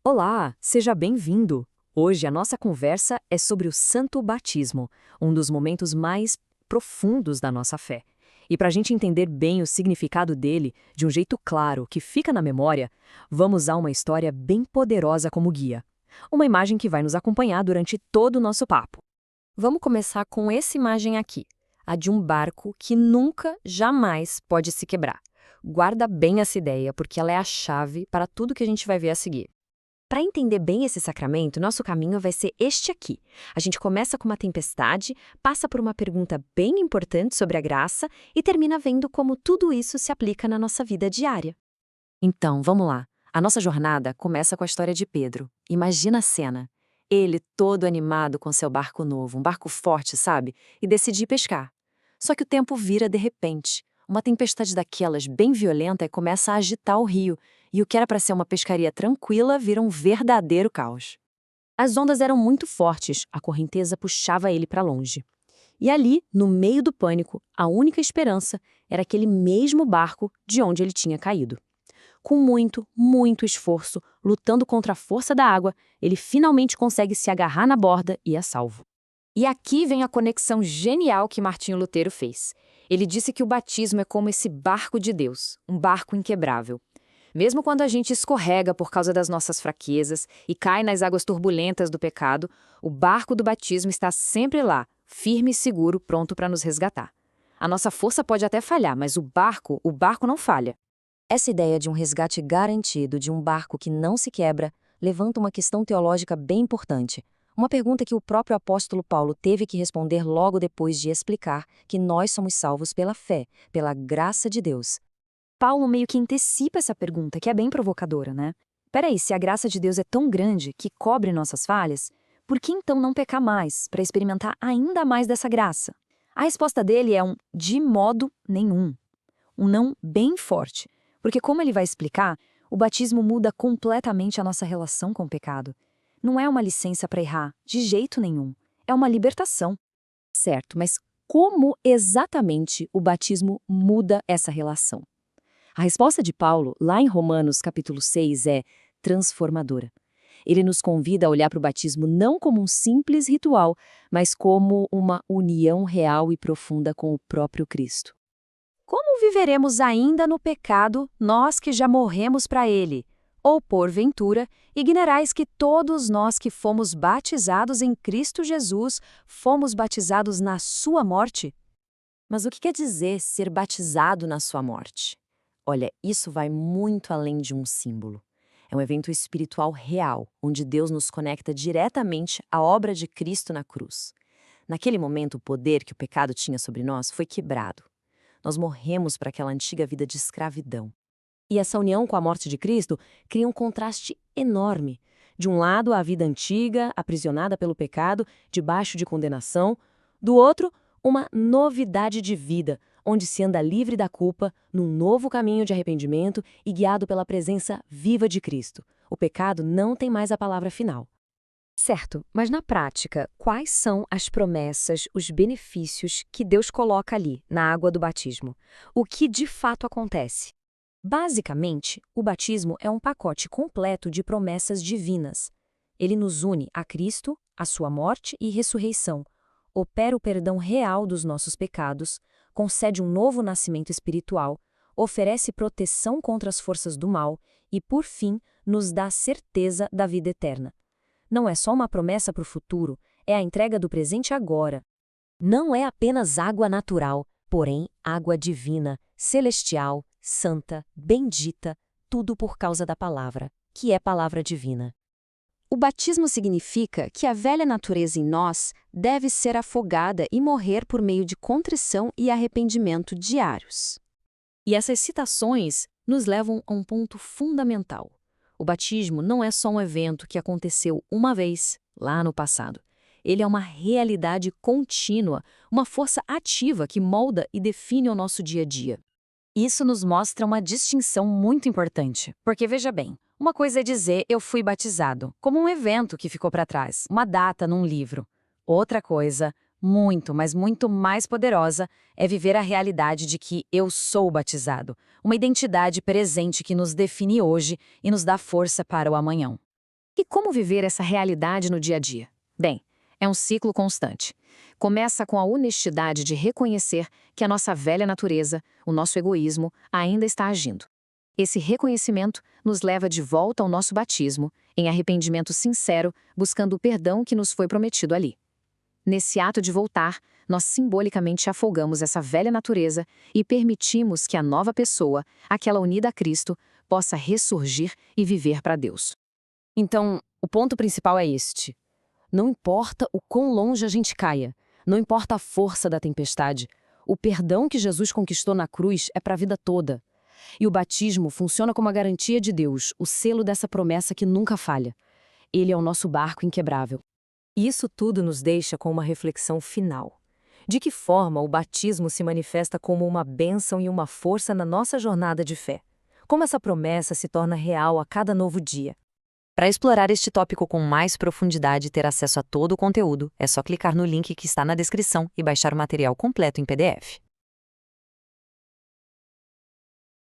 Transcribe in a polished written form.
Olá, seja bem-vindo! Hoje a nossa conversa é sobre o Santo Batismo, um dos momentos mais profundos da nossa fé. E para a gente entender bem o significado dele, de um jeito claro que fica na memória, vamos usar uma história bem poderosa como guia. Uma imagem que vai nos acompanhar durante todo o nosso papo. Vamos começar com essa imagem aqui, a de um barco que nunca, jamais pode se quebrar. Guarda bem essa ideia, porque ela é a chave para tudo que a gente vai ver a seguir. Para entender bem esse sacramento, nosso caminho vai ser este aqui. A gente começa com uma tempestade, passa por uma pergunta bem importante sobre a graça e termina vendo como tudo isso se aplica na nossa vida diária. Então, vamos lá. A nossa jornada começa com a história de Pedro. Imagina a cena. Ele todo animado com seu barco novo, um barco forte, sabe? E decide ir pescar. Só que o tempo vira de repente. Uma tempestade daquelas bem violenta começa a agitar o rio, e o que era para ser uma pescaria tranquila vira um verdadeiro caos. As ondas eram muito fortes, a correnteza puxava ele para longe. E ali, no meio do pânico, a única esperança era aquele mesmo barco de onde ele tinha caído. Com muito, muito esforço, lutando contra a força da água, ele finalmente consegue se agarrar na borda e é salvo. E aqui vem a conexão genial que Martinho Lutero fez. Ele disse que o batismo é como esse barco de Deus, um barco inquebrável. Mesmo quando a gente escorrega por causa das nossas fraquezas e cai nas águas turbulentas do pecado, o barco do batismo está sempre lá, firme e seguro, pronto para nos resgatar. A nossa força pode até falhar, mas o barco não falha. Essa ideia de um resgate garantido de um barco que não se quebra levanta uma questão teológica bem importante. Uma pergunta que o próprio apóstolo Paulo teve que responder logo depois de explicar que nós somos salvos pela fé, pela graça de Deus. Paulo meio que antecipa essa pergunta, que é bem provocadora, né? Peraí, se a graça de Deus é tão grande que cobre nossas falhas, por que então não pecar mais, para experimentar ainda mais dessa graça? A resposta dele é um de modo nenhum. Um não bem forte. Porque, como ele vai explicar, o batismo muda completamente a nossa relação com o pecado. Não é uma licença para errar, de jeito nenhum. É uma libertação. Certo, mas como exatamente o batismo muda essa relação? A resposta de Paulo, lá em Romanos capítulo 6, é transformadora. Ele nos convida a olhar para o batismo não como um simples ritual, mas como uma união real e profunda com o próprio Cristo. Como viveremos ainda no pecado, nós que já morremos para ele? Ou, porventura, ignorais que todos nós que fomos batizados em Cristo Jesus, fomos batizados na sua morte? Mas o que quer dizer ser batizado na sua morte? Olha, isso vai muito além de um símbolo. É um evento espiritual real, onde Deus nos conecta diretamente à obra de Cristo na cruz. Naquele momento, o poder que o pecado tinha sobre nós foi quebrado. Nós morremos para aquela antiga vida de escravidão. E essa união com a morte de Cristo cria um contraste enorme. De um lado, a vida antiga, aprisionada pelo pecado, debaixo de condenação. Do outro, uma novidade de vida, onde se anda livre da culpa, num novo caminho de arrependimento e guiado pela presença viva de Cristo. O pecado não tem mais a palavra final. Certo, mas na prática, quais são as promessas, os benefícios que Deus coloca ali, na água do batismo? O que de fato acontece? Basicamente, o batismo é um pacote completo de promessas divinas. Ele nos une a Cristo, a sua morte e ressurreição, opera o perdão real dos nossos pecados, concede um novo nascimento espiritual, oferece proteção contra as forças do mal e, por fim, nos dá a certeza da vida eterna. Não é só uma promessa para o futuro, é a entrega do presente agora. Não é apenas água natural, porém água divina, celestial, santa, bendita, tudo por causa da palavra, que é palavra divina. O batismo significa que a velha natureza em nós deve ser afogada e morrer por meio de contrição e arrependimento diários. E essas citações nos levam a um ponto fundamental. O batismo não é só um evento que aconteceu uma vez, lá no passado. Ele é uma realidade contínua, uma força ativa que molda e define o nosso dia a dia. Isso nos mostra uma distinção muito importante, porque veja bem, uma coisa é dizer eu fui batizado, como um evento que ficou para trás, uma data num livro. Outra coisa, muito, mas muito mais poderosa, é viver a realidade de que eu sou batizado, uma identidade presente que nos define hoje e nos dá força para o amanhã. E como viver essa realidade no dia a dia? Bem, é um ciclo constante. Começa com a honestidade de reconhecer que a nossa velha natureza, o nosso egoísmo, ainda está agindo. Esse reconhecimento nos leva de volta ao nosso batismo, em arrependimento sincero, buscando o perdão que nos foi prometido ali. Nesse ato de voltar, nós simbolicamente afogamos essa velha natureza e permitimos que a nova pessoa, aquela unida a Cristo, possa ressurgir e viver para Deus. Então, o ponto principal é este. Não importa o quão longe a gente caia, não importa a força da tempestade, o perdão que Jesus conquistou na cruz é para a vida toda. E o batismo funciona como a garantia de Deus, o selo dessa promessa que nunca falha. Ele é o nosso barco inquebrável. E isso tudo nos deixa com uma reflexão final. De que forma o batismo se manifesta como uma bênção e uma força na nossa jornada de fé? Como essa promessa se torna real a cada novo dia? Para explorar este tópico com mais profundidade e ter acesso a todo o conteúdo, é só clicar no link que está na descrição e baixar o material completo em PDF.